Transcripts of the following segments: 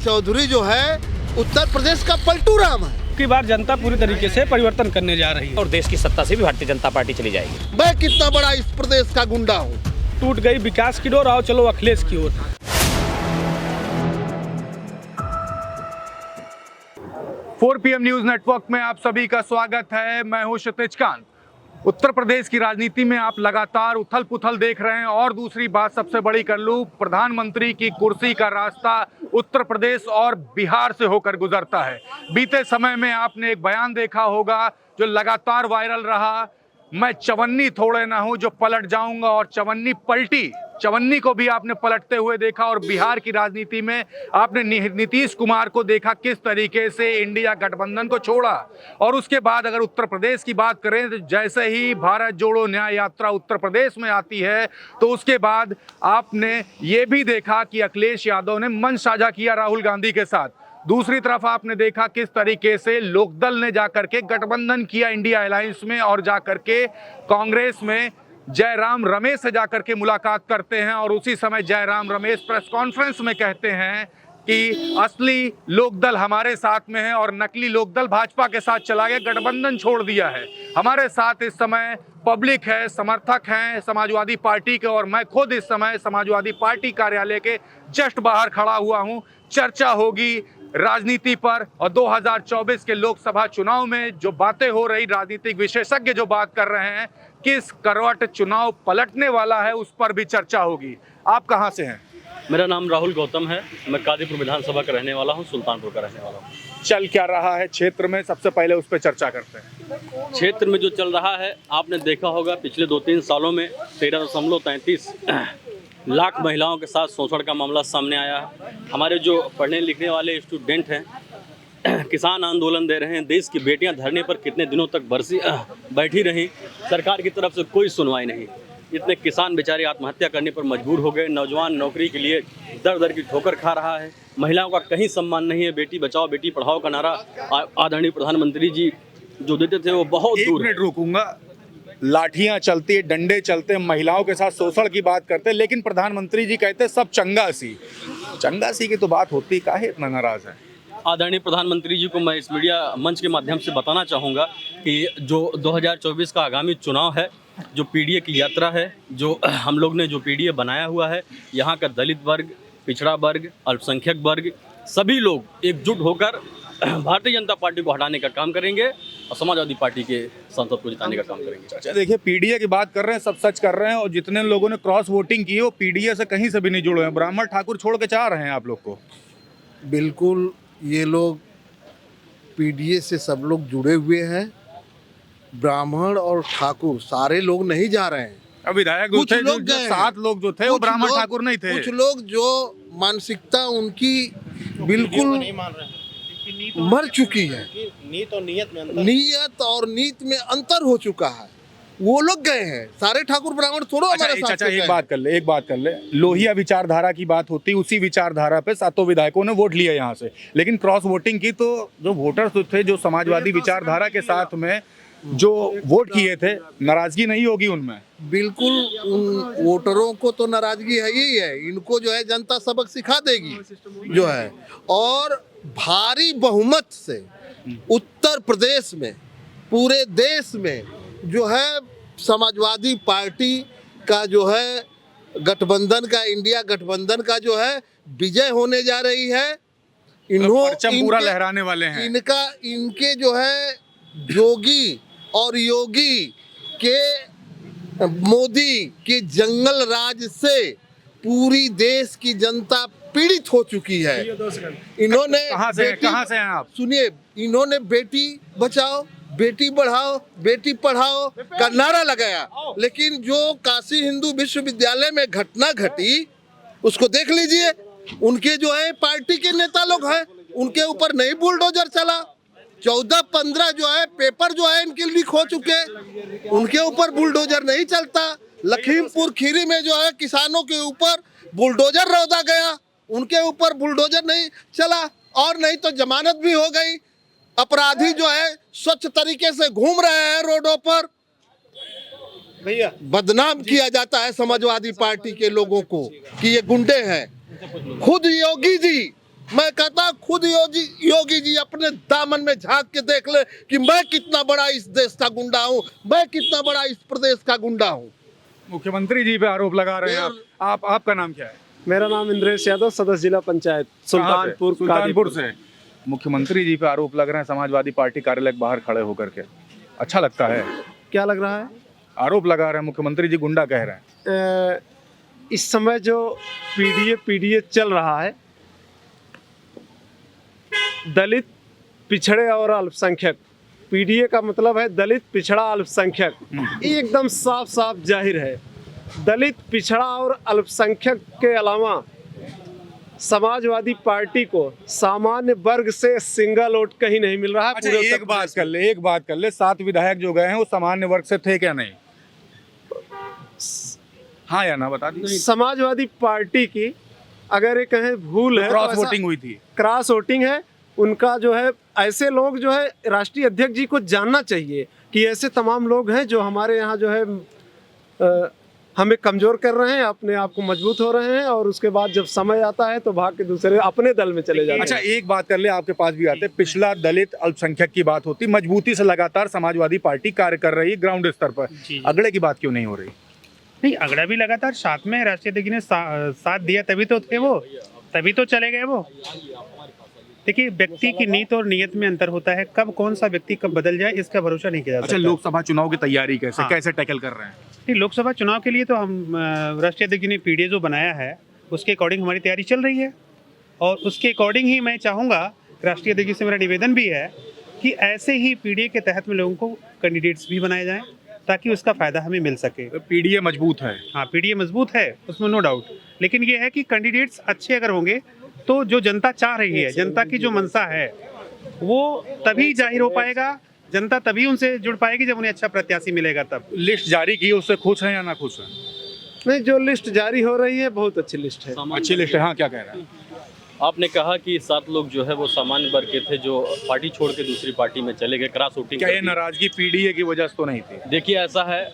चौधरी जो है उत्तर प्रदेश का पलटू राम है। की बार जनता पूरी तरीके से परिवर्तन करने जा रही है और देश की सत्ता से भी भारतीय जनता पार्टी चली जाएगी। मैं कितना बड़ा इस प्रदेश का गुंडा हूँ। टूट गई विकास की डोर, आओ चलो अखिलेश की ओर। फोर PM न्यूज नेटवर्क में आप सभी का स्वागत है। मैं हूं क्षितिज कांत। उत्तर प्रदेश की राजनीति में आप लगातार उथल पुथल देख रहे हैं और दूसरी बात सबसे बड़ी कर लूं, प्रधानमंत्री की कुर्सी का रास्ता उत्तर प्रदेश और बिहार से होकर गुजरता है। बीते समय में आपने एक बयान देखा होगा जो लगातार वायरल रहा, मैं चवन्नी थोड़े ना हूं जो पलट जाऊंगा, और चवन्नी पलटी। चवन्नी को भी आपने पलटते हुए देखा और बिहार की राजनीति में आपने नीतीश कुमार को देखा किस तरीके से इंडिया गठबंधन को छोड़ा। और उसके बाद अगर उत्तर प्रदेश की बात करें तो जैसे ही भारत जोड़ो न्याय यात्रा उत्तर प्रदेश में आती है तो उसके बाद आपने ये भी देखा कि अखिलेश यादव ने मंच साझा किया राहुल गांधी के साथ। दूसरी तरफ आपने देखा किस तरीके से लोकदल ने जाकर के गठबंधन किया इंडिया अलायंस में और जाकर के कांग्रेस में जयराम रमेश से जाकर के मुलाकात करते हैं। और उसी समय जयराम रमेश प्रेस कॉन्फ्रेंस में कहते हैं कि असली लोकदल हमारे साथ में है और नकली लोकदल भाजपा के साथ चला गया, गठबंधन छोड़ दिया है। हमारे साथ इस समय पब्लिक है, समर्थक हैं समाजवादी पार्टी के, और मैं खुद इस समय समाजवादी पार्टी कार्यालय के जस्ट बाहर खड़ा हुआ हूं। चर्चा होगी राजनीति पर और 2024 के लोकसभा चुनाव में जो बातें हो रही, राजनीतिक विशेषज्ञ जो बात कर रहे हैं, किस करवट चुनाव पलटने वाला है उस पर भी चर्चा होगी। आप कहां से हैं? मेरा नाम राहुल गौतम है। मैं कादीपुर विधानसभा का रहने वाला हूं, सुल्तानपुर का रहने वाला हूं। चल क्या रहा है क्षेत्र में, सबसे पहले उस पर चर्चा करते हैं। क्षेत्र में जो चल रहा है आपने देखा होगा, पिछले 2-3 सालों में 13.33 लाख महिलाओं के साथ शोषण का मामला सामने आया है। हमारे जो पढ़ने लिखने वाले स्टूडेंट हैं किसान आंदोलन दे रहे हैं, देश की बेटियां धरने पर कितने दिनों तक बैठी रहीं, सरकार की तरफ से कोई सुनवाई नहीं। इतने किसान बेचारे आत्महत्या करने पर मजबूर हो गए, नौजवान नौकरी के लिए दर दर की ठोकर खा रहा है, महिलाओं का कहीं सम्मान नहीं है। बेटी बचाओ बेटी पढ़ाओ का नारा आदरणीय प्रधानमंत्री जी जो देते थे वो बहुत दूर। 1 मिनट रुकूंगा। लाठियां चलती, डंडे चलते, महिलाओं के साथ शोषण की बात करते, लेकिन प्रधानमंत्री जी कहते सब चंगासी की तो बात होती, काहे इतना नाराज है? आदरणीय प्रधानमंत्री जी को मैं इस मीडिया मंच के माध्यम से बताना चाहूँगा कि जो 2024 का आगामी चुनाव है, जो पीडीए की यात्रा है, जो हम लोग ने जो पीडीए बनाया हुआ है, यहाँ का दलित वर्ग, पिछड़ा वर्ग, अल्पसंख्यक वर्ग, सभी लोग एकजुट होकर भारतीय जनता पार्टी को हटाने का काम करेंगे और समाजवादी पार्टी के सांसद को जिताने का काम करेंगे। अच्छा देखिए, पीडीए की बात कर रहे हैं, सब सच कर रहे हैं, और जितने लोगों ने क्रॉस वोटिंग की है वो पीडीए से कहीं से भी नहीं जुड़े हैं। ब्राह्मण ठाकुर छोड़ के चाह रहे हैं आप लोग को। बिल्कुल, ये लोग पीडीए से सब लोग जुड़े हुए हैं। ब्राह्मण और ठाकुर सारे लोग नहीं जा रहे हैं। विधायक कुछ थे, लोग जो 7 लोग जो थे वो ब्राह्मण ठाकुर नहीं थे। कुछ लोग जो मानसिकता उनकी बिल्कुल मर चुकी है, नीयत और नीत में अंतर हो चुका है, वो लोग गए हैं। सारे ठाकुर ब्राह्मण थोड़ा हमारे साथ। अच्छा एक बात कर ले। लोहिया विचारधारा की बात होती, उसी विचारधारा पे 7 विधायकों ने वोट लिया यहाँ से, लेकिन क्रॉस वोटिंग की तो जो वोटर्स थे जो समाजवादी विचारधारा के साथ में जो वोट किए थे, नाराजगी नहीं होगी उनमें? बिल्कुल, उन वोटरों को तो नाराजगी है ही है। इनको जो है जनता सबक सिखा देगी जो है, और भारी बहुमत से उत्तर प्रदेश में, पूरे देश में जो है समाजवादी पार्टी का जो है गठबंधन का, इंडिया गठबंधन का जो है विजय होने जा रही है। परचम पूरा लहराने वाले हैं। इनके जो है जोगी और योगी के मोदी के जंगल राज से पूरी देश की जनता पीड़ित हो चुकी है। इन्होंने कहाँ से हैं आप? सुनिए, इन्होंने बेटी बचाओ बेटी बढ़ाओ बेटी पढ़ाओ का नारा लगाया, लेकिन जो काशी हिंदू विश्वविद्यालय में घटना घटी उसको देख लीजिए। उनके जो है पार्टी के नेता लोग हैं, उनके ऊपर नहीं बुलडोजर चला। 14-15 जो है पेपर जो है इनके लीक हो चुके, उनके ऊपर बुलडोजर नहीं चलता। लखीमपुर खीरी में जो है किसानों के ऊपर बुलडोजर रौदा गया, उनके ऊपर बुलडोजर नहीं चला, और नहीं तो जमानत भी हो गई। अपराधी जो है स्वच्छ तरीके से घूम रहे हैं रोडों पर। भैया बदनाम किया जाता है समाजवादी पार्टी के लोगों को कि ये गुंडे हैं। खुद योगी जी मैं कहता हूं खुद योगी जी अपने दामन में झांक के देख ले कि मैं कितना बड़ा इस देश का गुंडा हूं, मैं कितना बड़ा इस प्रदेश का गुंडा हूं। मुख्यमंत्री जी पे आरोप लगा रहे हैं आप आपका नाम क्या है? मेरा नाम इंद्रेश यादव, सदस्य जिला पंचायत सुल्तानपुर से। मुख्यमंत्री जी पे आरोप लग रहे हैं समाजवादी पार्टी कार्यालय के बाहर खड़े होकर के, अच्छा लगता है? क्या लग रहा है? आरोप लगा रहे हैं मुख्यमंत्री जी गुंडा कह रहे हैं। इस समय जो पीडीए चल रहा है, दलित, पिछड़े और अल्पसंख्यक, पीडीए का मतलब है दलित, पिछड़ा, अल्पसंख्यक। ये एकदम साफ साफ जाहिर है। दलित, पिछड़ा और अल्पसंख्यक के अलावा समाजवादी पार्टी को सामान्य वर्ग से सिंगल वोट कहीं नहीं मिल रहा है। अच्छा, एक बात कर ले 7 विधायक जो गए हैं वो सामान्य वर्ग से थे क्या? नहीं, हाँ या ना बता दीजिए। समाजवादी पार्टी की अगर ये कहें भूल है, क्रॉस वोटिंग हुई थी। क्रॉस वोटिंग है उनका जो है। ऐसे लोग जो है राष्ट्रीय अध्यक्ष जी को जानना चाहिए कि ऐसे तमाम लोग हैं जो हमारे यहाँ जो है हमें कमजोर कर रहे हैं, अपने आप को मजबूत हो रहे हैं, और उसके बाद जब समय आता है तो भाग के दूसरे अपने दल में चले जाते हैं। अच्छा, एक बात कर ले, आपके पास भी आते, पिछला, दलित, अल्पसंख्यक की बात होती, मजबूती से लगातार समाजवादी पार्टी कार्य कर रही है ग्राउंड स्तर पर, अगले की बात क्यों नहीं हो रही? नहीं, अगड़ा भी लगातार साथ में राष्ट्रीय अध्यक्ष ने साथ दिया, तभी तो थे वो, तभी तो चले गए वो। देखिए, व्यक्ति की नीयत और नियत में अंतर होता है। कब कौन सा व्यक्ति कब बदल जाए इसका भरोसा नहीं किया जा सकता। अच्छा, लोकसभा चुनाव की तैयारी कैसे हाँ। कैसे टैकल कर रहे हैं? नहीं, लोकसभा चुनाव के लिए तो हम राष्ट्रीय अध्यक्ष ने पीडीए जो बनाया है उसके अकॉर्डिंग हमारी तैयारी चल रही है, और उसके अकॉर्डिंग ही मैं चाहूँगा, राष्ट्रीय अध्यक्ष से मेरा निवेदन भी है कि ऐसे ही पीडीए के तहत में लोगों को कैंडिडेट्स भी बनाए जाएँ ताकि उसका फ़ायदा हमें मिल सके। पीडीए मजबूत है? हाँ, पीडीए मजबूत है, उसमें नो डाउट, लेकिन ये है कि कैंडिडेट्स अच्छे अगर होंगे तो जो जनता चाह रही है, जनता की जो मंशा है वो तभी जाहिर हो पाएगा, जनता तभी उनसे जुड़ पाएगी जब उन्हें अच्छा प्रत्याशी मिलेगा। तब लिस्ट जारी की, उससे खुश हैं या ना खुश हैं? नहीं, जो लिस्ट जारी हो रही है बहुत अच्छी लिस्ट है। अच्छी लिस्ट है। हाँ, क्या कह रहा है? आपने कहा कि 7 लोग जो है वो सामान्य वर्ग के थे जो पार्टी छोड़ के दूसरी पार्टी में चले गए, क्रॉस वोटिंग। क्या ये नाराजगी पीडीए की वजह से तो नहीं थी? देखिए, ऐसा है,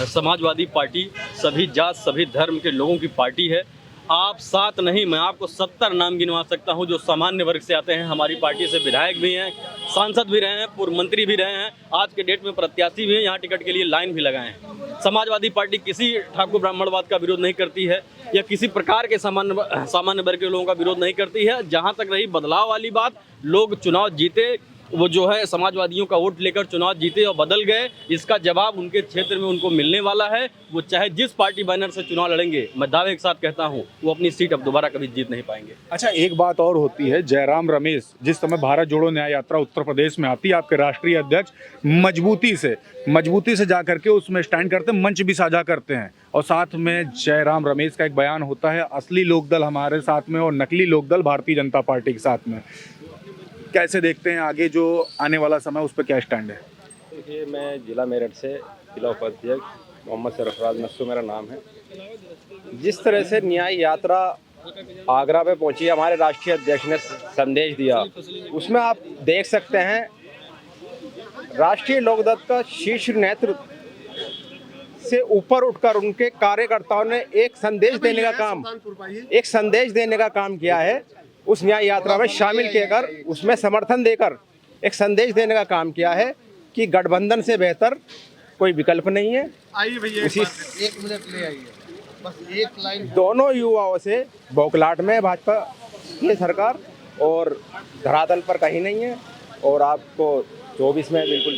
समाजवादी पार्टी सभी जात सभी धर्म के लोगों की पार्टी है। आप 7 नहीं, मैं आपको 70 नाम गिनवा सकता हूं जो सामान्य वर्ग से आते हैं। हमारी पार्टी से विधायक भी हैं, सांसद भी रहे हैं, पूर्व मंत्री भी रहे हैं, आज के डेट में प्रत्याशी भी हैं, यहाँ टिकट के लिए लाइन भी लगाए हैं। समाजवादी पार्टी किसी ठाकुर ब्राह्मणवाद का विरोध नहीं करती है या किसी प्रकार के सामान्य वर्ग के लोगों का विरोध नहीं करती है। जहाँ तक रही बदलाव वाली बात, लोग चुनाव जीते, वो जो है समाजवादियों का वोट लेकर चुनाव जीते और बदल गए, इसका जवाब उनके क्षेत्र में उनको मिलने वाला है। वो चाहे जिस पार्टी बैनर से चुनाव लड़ेंगे, मैं दावे के साथ कहता हूं, वो अपनी सीट अब दोबारा कभी जीत नहीं पाएंगे। अच्छा, एक बात और होती है, जयराम रमेश जिस समय भारत जोड़ो न्याय यात्रा उत्तर प्रदेश में आती है, आपके राष्ट्रीय अध्यक्ष मजबूती से जा करके उसमें स्टैंड करते हैं, मंच भी साझा करते हैं, और साथ में जयराम रमेश का एक बयान होता है, असली लोकदल हमारे साथ में और नकली लोकदल भारतीय जनता पार्टी के साथ में। कैसे देखते हैं आगे जो आने वाला समय, उस पर क्या स्टैंड है? देखिए, मैं जिला मेरठ से जिला उपाध्यक्ष मोहम्मद सरफराज नस्सू मेरा नाम है। जिस तरह से न्याय यात्रा आगरा पे पहुंची, हमारे राष्ट्रीय अध्यक्ष ने संदेश दिया, उसमें आप देख सकते हैं राष्ट्रीय लोकदल का शीर्ष नेतृत्व से ऊपर उठकर उनके कार्यकर्ताओं ने एक संदेश देने का काम किया है। उस न्याय यात्रा में शामिल कर उसमें समर्थन देकर एक संदेश देने का काम किया है कि गठबंधन से बेहतर कोई विकल्प नहीं है। आइए भैया, एक मिनट ले आइए, बस एक लाइन। दोनों युवाओं से बौखलाहट में भाजपा की सरकार और धरातल पर कहीं नहीं है, और आपको 24 में बिल्कुल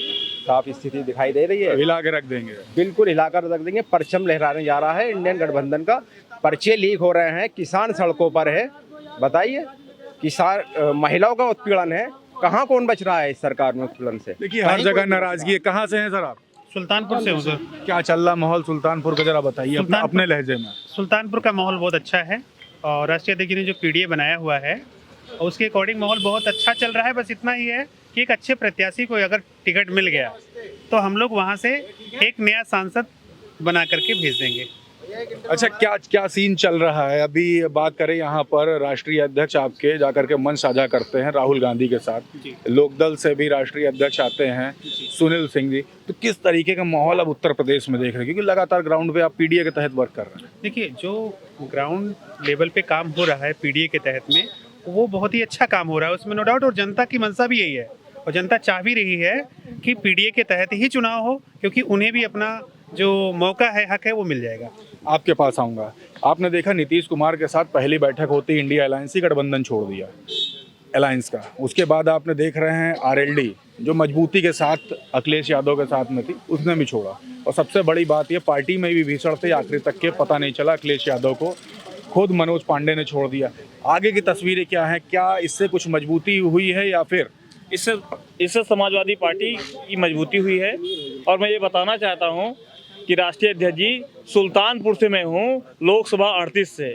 साफ स्थिति दिखाई दे रही है। हिला के रख देंगे, बिल्कुल हिलाकर रख देंगे। परचम लहराने जा रहा है इंडियन गठबंधन का, पर्चे लीक हो रहे हैं, किसान सड़कों पर है। बताइए, किसान महिलाओं का उत्पीड़न है, कहाँ कौन बच रहा है इस सरकार में उत्पीड़न से? देखिए, हर जगह नाराजगी है। कहाँ से हैं सर आप? सुल्तानपुर से हूँ सर। क्या चल रहा माहौल सुल्तानपुर का, जरा बताइए अपने लहजे में। सुल्तानपुर का माहौल बहुत अच्छा है, और राष्ट्रीय अध्यक्ष ने जो पीडीए बनाया हुआ है उसके अकॉर्डिंग माहौल बहुत अच्छा चल रहा है। बस इतना ही है कि एक अच्छे प्रत्याशी को अगर टिकट मिल गया तो हम लोग वहाँ से एक नया सांसद बना करके भेज देंगे। अच्छा, क्या सीन चल रहा है अभी? बात करें यहाँ पर, राष्ट्रीय अध्यक्ष आपके जाकर के मंच साझा करते हैं राहुल गांधी के साथ, लोकदल से भी राष्ट्रीय अध्यक्ष आते हैं सुनील सिंह जी, तो किस तरीके का माहौल अब उत्तर प्रदेश में देख रहे हैं, क्योंकि लगातार ग्राउंड पे आप पीडीए के तहत वर्क कर रहे हैं? देखिए, जो ग्राउंड लेवल पे काम हो रहा है पीडीए के तहत में, वो बहुत ही अच्छा काम हो रहा है उसमें, नो डाउट। और जनता की मंशा भी यही है, और जनता चाह भी रही है कि पीडीए के तहत ही चुनाव हो, क्योंकि उन्हें भी अपना जो मौका है, हक है, वो मिल जाएगा। आपके पास आऊँगा। आपने देखा नीतीश कुमार के साथ पहली बैठक होती इंडिया अलायंस ही गठबंधन छोड़ दिया अलायंस का। उसके बाद आपने देख रहे हैं आरएलडी जो मजबूती के साथ अखिलेश यादव के साथ में थी, उसने भी छोड़ा। और सबसे बड़ी बात ये पार्टी में भी भीषण थे, आखिरी तक के पता नहीं चला अखिलेश यादव को, खुद मनोज पांडे ने छोड़ दिया। आगे की तस्वीरें क्या हैं? क्या इससे कुछ मजबूती हुई है या फिर इससे समाजवादी पार्टी की मजबूती हुई है? और मैं ये बताना चाहता हूँ कि राष्ट्रीय अध्यक्ष जी, सुल्तानपुर से मैं हूँ, लोकसभा 38 से।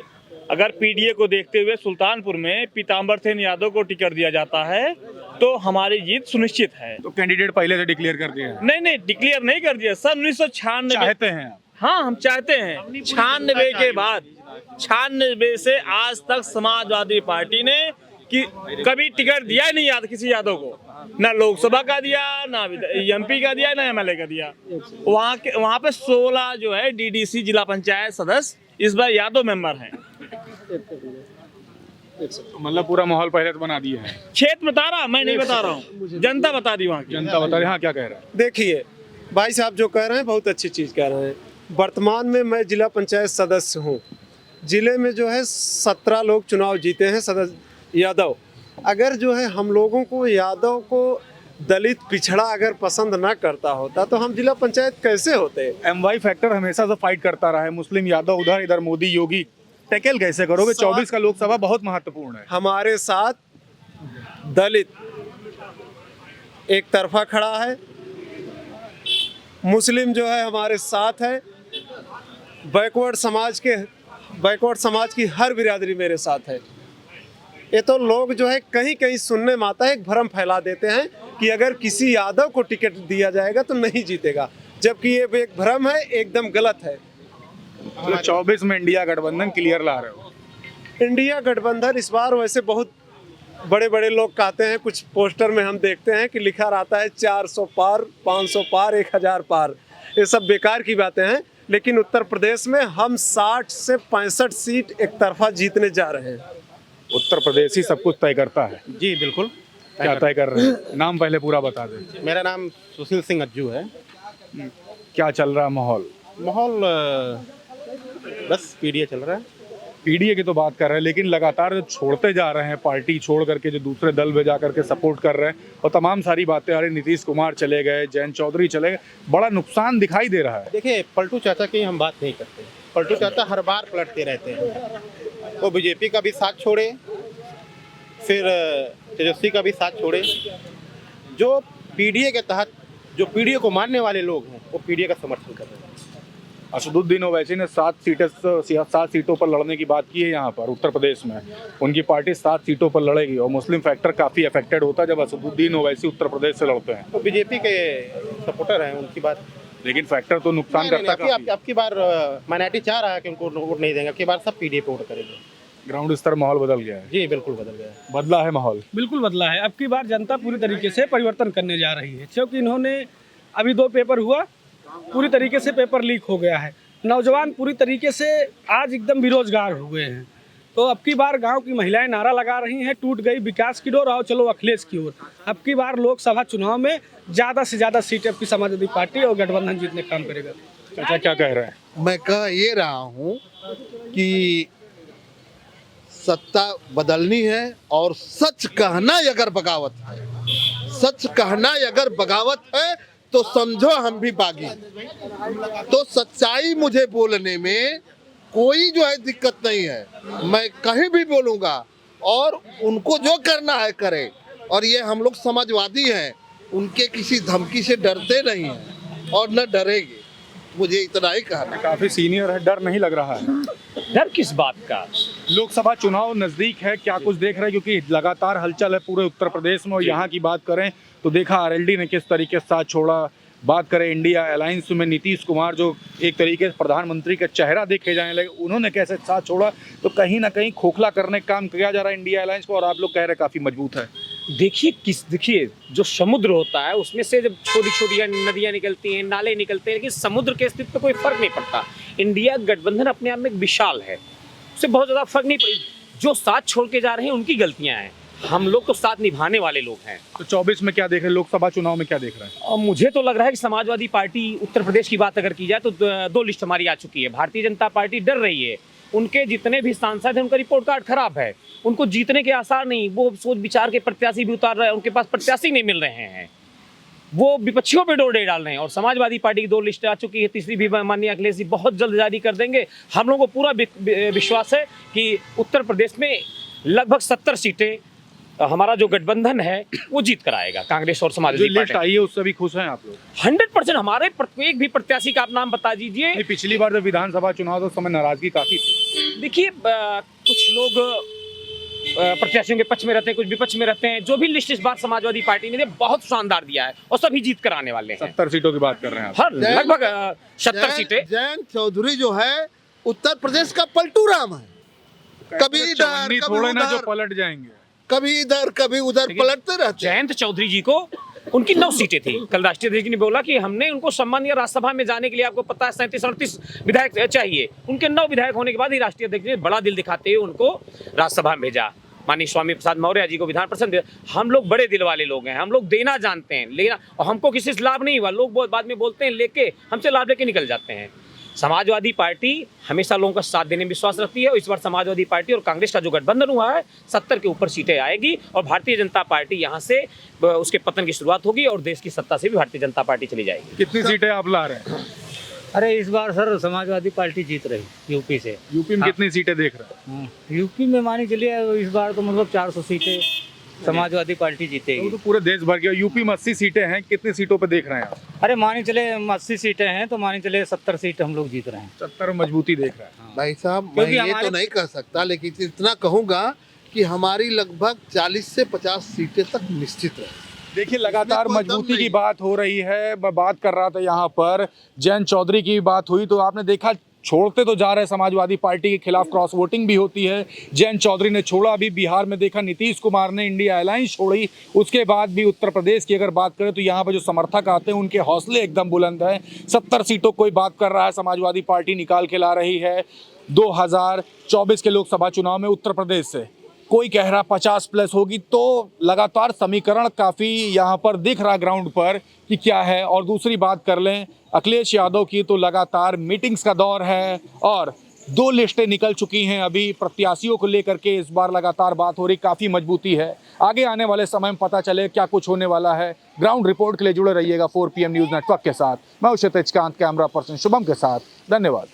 अगर पीडीए को देखते हुए सुल्तानपुर में पीताम्बर सेन यादव को टिकट दिया जाता है तो हमारी जीत सुनिश्चित है। तो कैंडिडेट पहले से डिक्लेयर कर दिया है? नहीं, डिक्लेयर नहीं कर दिया। सन 1996 चाहते हैं आप? हाँ, हम चाहते हैं। 96 के बाद, 96 से आज तक समाजवादी पार्टी ने कि कभी टिकट दिया ही नहीं याद किसी यादव को, ना लोकसभा का दिया, ना एमपी का दिया, ना एमएलए का दिया। वहाँ पे 16 जो है डीडीसी जिला पंचायत सदस्य इस बार यादव मेंबर हैं। मतलब पूरा माहौल पहले तो बना दिया है। क्षेत्र बता रहा, मैं नहीं बता रहा हूँ, जनता बता दी, वहाँ की जनता बता रही। हाँ, क्या कह रहा है? देखिए भाई साहब जो कह रहे हैं बहुत अच्छी चीज़ कह रहे हैं। वर्तमान में मैं जिला पंचायत सदस्य हूँ। जिले में जो है 17 लोग चुनाव जीते हैं सदस्य यादव। अगर जो है हम लोगों को यादव को दलित पिछड़ा अगर पसंद ना करता होता तो हम जिला पंचायत कैसे होते? एमवाई फैक्टर हमेशा से फाइट करता रहा है। मुस्लिम यादव उधर, इधर मोदी योगी, टैकल कैसे करोगे? 24 का लोकसभा बहुत महत्वपूर्ण है। हमारे साथ दलित एक तरफा खड़ा है, मुस्लिम जो है हमारे साथ है, बैकवर्ड समाज की हर बिरादरी मेरे साथ है। ये तो लोग जो है कहीं कहीं सुनने में आता है, एक भ्रम फैला देते हैं कि अगर किसी यादव को टिकट दिया जाएगा तो नहीं जीतेगा, जबकि ये एक भ्रम है, एकदम गलत है। तो 24 में इंडिया गठबंधन क्लियर ला रहे हो? इंडिया गठबंधन इस बार वैसे बहुत बड़े बड़े लोग कहते हैं, कुछ पोस्टर में हम देखते हैं कि लिखा रहता है 400 पार, 500 पार, 1000 पार। ये सब बेकार की बातें हैं। लेकिन उत्तर प्रदेश में हम 60 से 65 सीट एक तरफा जीतने जा रहे हैं। उत्तर प्रदेश ही सब कुछ तय करता है? जी बिल्कुल। क्या तय कर रहे हैं? नाम पहले पूरा बता दें। मेरा नाम सुशील सिंह अज्जू है। क्या चल रहा माहौल? बस पीडीए चल रहा है। पीडीए की तो बात कर रहे हैं, लेकिन लगातार जो छोड़ते जा रहे हैं, पार्टी छोड़ करके जो दूसरे दल में जा करके सपोर्ट कर रहे हैं, और तमाम सारी बातें, अरे नीतीश कुमार चले गए, जयंत चौधरी चले गए, बड़ा नुकसान दिखाई दे रहा है। देखिए, पलटू चाचा की हम बात नहीं करते। पलटू चाचा हर बार पलटते रहते हैं। वो बीजेपी का भी साथ छोड़े, फिर तेजस्वी का भी साथ छोड़े। जो पीडीए के तहत, जो पीडीए को मानने वाले लोग हैं, वो पीडीए का समर्थन कर रहे हैं। असदुद्दीन ओवैसी ने 7 सीटों पर लड़ने की बात की है। यहाँ पर उत्तर प्रदेश में उनकी पार्टी 7 सीटों पर लड़ेगी, और मुस्लिम फैक्टर काफ़ी अफेक्टेड होता है जब असदुद्दीन ओवैसी उत्तर प्रदेश से लड़ते हैं। तो बीजेपी के सपोर्टर हैं, उनकी बात। लेकिन फैक्टर तो नुकसान करता है। आपकी बार माइनॉरिटी चाह रहा है कि उनको वोट नहीं देंगे, आपकी बार सब पीडीए पे वोट करेंगे। ग्राउंड स्तर माहौल बदल गया है? जी बिल्कुल बदल गया है। बदला है माहौल? बिल्कुल बदला है। अब की बार जनता पूरी तरीके से परिवर्तन करने जा रही है, क्योंकि इन्होंने अभी 2 पेपर हुआ, पूरी तरीके से पेपर लीक हो गया है। नौजवान पूरी तरीके से आज एकदम बेरोजगार हुए हैं। तो अब की बार गांव की महिलाएं नारा लगा रही हैं, टूट गई विकास की डोर, आओ चलो अखिलेश की ओर। अब की बार लोकसभा चुनाव में ज़्यादा से ज़्यादा सीटें आपकी समाजवादी पार्टी और गठबंधन जीतने का काम करेगा। अच्छा, क्या कह रहे हैं? मैं कह ये रहा हूँ कि सत्ता बदलनी है, और सच कहना अगर बगावत है, सच कहना अगर बगावत है तो समझो हम भी बागी। तो सच्चाई मुझे बोलने में कोई जो है दिक्कत नहीं है, मैं कहीं भी बोलूँगा, और उनको जो करना है करें। और ये हम लोग समाजवादी हैं, उनके किसी धमकी से डरते नहीं हैं और न डरेंगे। मुझे इतना ही कहना। काफी सीनियर है, डर नहीं लग रहा है? डर किस बात का? लोकसभा चुनाव नजदीक है, क्या कुछ देख रहे हैं? क्योंकि लगातार हलचल है पूरे उत्तर प्रदेश में, और यहाँ की बात करें तो देखा आरएलडी ने किस तरीके से साथ छोड़ा। बात करें इंडिया अलायंस में नीतीश कुमार जो एक तरीके से प्रधानमंत्री का चेहरा देखे जाने लगे, उन्होंने कैसे साथ छोड़ा। तो कहीं ना कहीं खोखला करने का काम किया जा रहा है इंडिया अलायंस को, और आप लोग कह रहे हैं काफी मजबूत है। देखिए जो समुद्र होता है उसमें से जब छोटी छोटी नदियाँ निकलती हैं, नाले निकलते हैं, लेकिन समुद्र के अस्तित्व पे कोई फर्क नहीं पड़ता। इंडिया गठबंधन अपने आप में एक विशाल है, उससे बहुत ज़्यादा फर्क नहीं जो साथ छोड़ के जा रहे हैं उनकी गलतियां हैं, हम लोग तो साथ निभाने वाले लोग हैं। तो 24 में क्या देख रहे हैं, लोकसभा चुनाव में क्या देख रहे हैं? और मुझे तो लग रहा है कि समाजवादी पार्टी उत्तर प्रदेश की बात अगर की जाए तो दो लिस्ट हमारी आ चुकी है। भारतीय जनता पार्टी डर रही है, उनके जितने भी सांसद हैं उनका रिपोर्ट कार्ड खराब है, उनको जीतने के आसार नहीं, वो सोच विचार के प्रत्याशी भी उतार रहे हैं, उनके पास प्रत्याशी नहीं मिल रहे हैं, वो विपक्षियों पे डोरे डाल रहे हैं। और समाजवादी पार्टी की 2 लिस्ट आ चुकी है, तीसरी भी माननीय अखिलेश जी बहुत जल्द जारी कर देंगे। हम लोगों को पूरा विश्वास है कि उत्तर प्रदेश में लगभग 70 सीटें हमारा जो गठबंधन है वो जीत कर आएगा, कांग्रेस और समाजवादी जो लिस्ट आई है उससे भी खुश हैं आप लोग? 100% हमारे एक भी प्रत्याशी का आप नाम बता दीजिए। नहीं, पिछली बार जब विधानसभा चुनाव तो उस समय नाराजगी काफी थी। देखिए कुछ लोग प्रत्याशियों के पक्ष में रहते हैं, कुछ विपक्ष में रहते हैं। जो भी लिस्ट इस बार समाजवादी पार्टी ने बहुत शानदार दिया है और सभी जीत कर आने वाले हैं। 70 सीटों की बात कर रहे हैं आप? हाँ, लगभग 70 सीटें। जयंत चौधरी जो है उत्तर प्रदेश का पलटू राम है, कभी इधर चवन्नी कभी थोड़े ना जो उधर, पलट जाएंगे, कभी इधर कभी उधर पलटते रहते। जयंत चौधरी जी को उनकी 9 सीटें थी। कल राष्ट्रीय अध्यक्ष ने बोला कि हमने उनको सम्मानीय राज्यसभा में जाने के लिए, आपको पता है 37-38 विधायक चाहिए, उनके 9 विधायक होने के बाद ही राष्ट्रीय अध्यक्ष ने बड़ा दिल दिखाते हुए उनको राज्यसभा में भेजा। माननीय स्वामी प्रसाद मौर्य जी को विधान परिषद। हम लोग बड़े दिल वाले लोग हैं, हम लोग देना जानते हैं, लेना, और हमको किसी से लाभ नहीं हुआ। लोग बहुत बाद में बोलते हैं लेके, हमसे लाभ लेके निकल जाते हैं। समाजवादी पार्टी हमेशा लोगों का साथ देने में विश्वास रखती है और इस बार समाजवादी पार्टी और कांग्रेस का जो गठबंधन हुआ है 70 के ऊपर सीटें आएगी और भारतीय जनता पार्टी यहाँ से उसके पतन की शुरुआत होगी और देश की सत्ता से भी भारतीय जनता पार्टी चली जाएगी। कितनी सीटें आप ला रहे हैं? अरे इस बार सर समाजवादी पार्टी जीत रही यूपी से। यूपी में कितनी सीटें देख रहे हैं? यूपी में मानी चलिए इस बार तो मतलब 400 सीटें समाजवादी पार्टी जीतेगी। तो पूरे देश भर के यूपी में 80 सीटें हैं, कितनी सीटों पे देख रहे हैं आप? अरे मानी चले 80 सीटें हैं तो मानी चले 70 सीट हम लोग जीत रहे हैं। 70 मजबूती देख रहे हैं। भाई साहब मैं ये तो नहीं कह सकता, लेकिन इतना कहूँगा कि हमारी लगभग 40 से 50 सीटें तक निश्चित है। देखिए लगातार मजबूती की बात हो रही है। मैं बात कर रहा था यहाँ पर जयंत चौधरी की बात हुई तो आपने देखा छोड़ते तो जा रहे समाजवादी पार्टी के खिलाफ क्रॉस वोटिंग भी होती है। जयंत चौधरी ने छोड़ा, अभी बिहार में देखा नीतीश कुमार ने इंडिया अलायंस छोड़ी, उसके बाद भी उत्तर प्रदेश की अगर बात करें तो यहाँ पर जो समर्थक आते हैं उनके हौसले एकदम बुलंद हैं। 70 सीटों कोई बात कर रहा है, समाजवादी पार्टी निकाल के ला रही है। 2024 के लोकसभा चुनाव में उत्तर प्रदेश से कोई कह रहा 50 प्लस होगी, तो लगातार समीकरण काफ़ी यहाँ पर दिख रहा ग्राउंड पर कि क्या है। और दूसरी बात कर लें अखिलेश यादव की, तो लगातार मीटिंग्स का दौर है और 2 लिस्टें निकल चुकी हैं अभी प्रत्याशियों को लेकर के। इस बार लगातार बात हो रही, काफ़ी मजबूती है। आगे आने वाले समय में पता चले क्या कुछ होने वाला है। ग्राउंड रिपोर्ट के लिए जुड़े रहिएगा 4 PM न्यूज़ नेटवर्क के साथ। मैं क्षितिज कांत, कैमरा पर्सन शुभम के साथ। धन्यवाद।